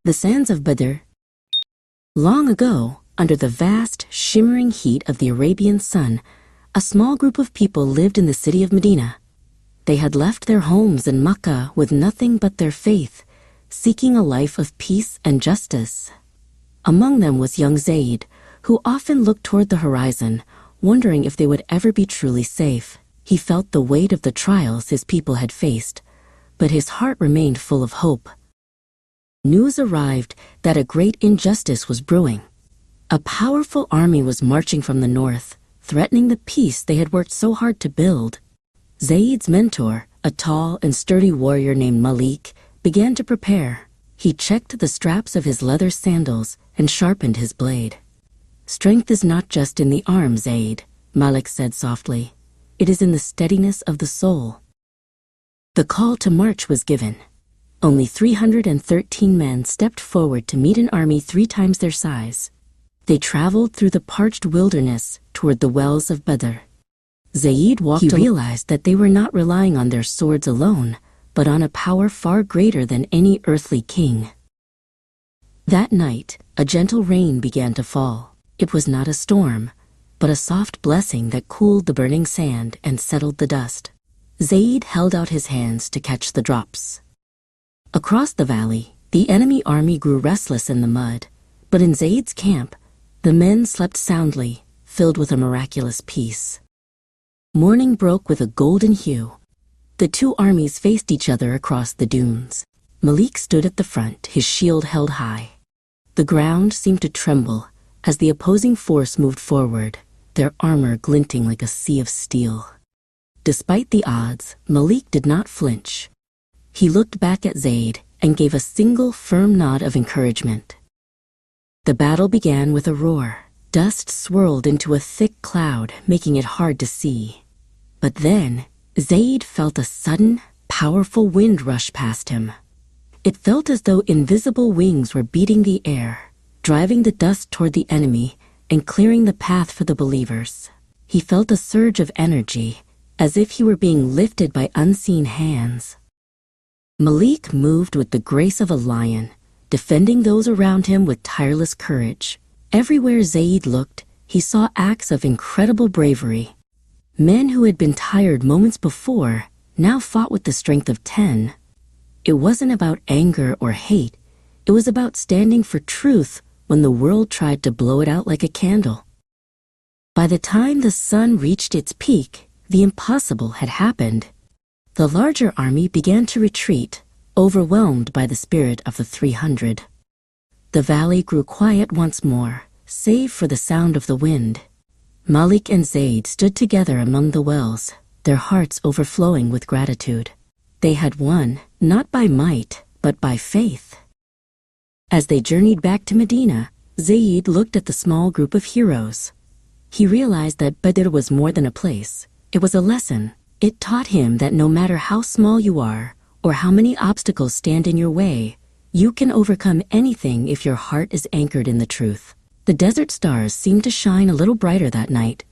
The sands of Badr. Long ago, under the vast, shimmering heat of the Arabian sun, a small group of people lived in the city of Medina. They had left their homes in Makkah with nothing but their faith, seeking a life of peace and justice. Among them was young Zayd, who often looked toward the horizon, wondering if they would ever be truly safe. He felt the weight of the trials his people had faced, but his heart remained full of hope. News arrived that a great injustice was brewing. A powerful army was marching from the north, threatening the peace they had worked so hard to build. Zayd's mentor, a tall and sturdy warrior named Malik, began to prepare. He checked the straps of his leather sandals and sharpened his blade. "Strength is not just in the arm, Zayd," Malik said softly. "It is in the steadiness of the soul." The call to march was given. Only 313 men stepped forward to meet an army 3 times their size. They traveled through the parched wilderness toward the wells of Badr. Zayd walked. He realized that they were not relying on their swords alone, but on a power far greater than any earthly king. That night, a gentle rain began to fall. It was not a storm, but a soft blessing that cooled the burning sand and settled the dust. Zayd held out his hands to catch the drops. Across the valley, the enemy army grew restless in the mud, but in Zayd's camp, the men slept soundly, filled with a miraculous peace. Morning broke with a golden hue. The 2 armies faced each other across the dunes. Malik stood at the front, his shield held high. The ground seemed to tremble as the opposing force moved forward, their armor glinting like a sea of steel. Despite the odds, Malik did not flinch. He looked back at Zayd and gave a single firm nod of encouragement. The battle began with a roar. Dust swirled into a thick cloud, making it hard to see. But then, Zayd felt a sudden, powerful wind rush past him. It felt as though invisible wings were beating the air, driving the dust toward the enemy and clearing the path for the believers. He felt a surge of energy, as if he were being lifted by unseen hands. Malik moved with the grace of a lion, defending those around him with tireless courage. Everywhere Zayd looked, he saw acts of incredible bravery. Men who had been tired moments before now fought with the strength of 10. It wasn't about anger or hate. It was about standing for truth when the world tried to blow it out like a candle. By the time the sun reached its peak, the impossible had happened. The larger army began to retreat, overwhelmed by the spirit of the 300. The valley grew quiet once more, save for the sound of the wind. Malik and Zayd stood together among the wells, their hearts overflowing with gratitude. They had won, not by might, but by faith. As they journeyed back to Medina, Zayd looked at the small group of heroes. He realized that Badr was more than a place. It was a lesson. It taught him that no matter how small you are, or how many obstacles stand in your way, you can overcome anything if your heart is anchored in the truth. The desert stars seemed to shine a little brighter that night,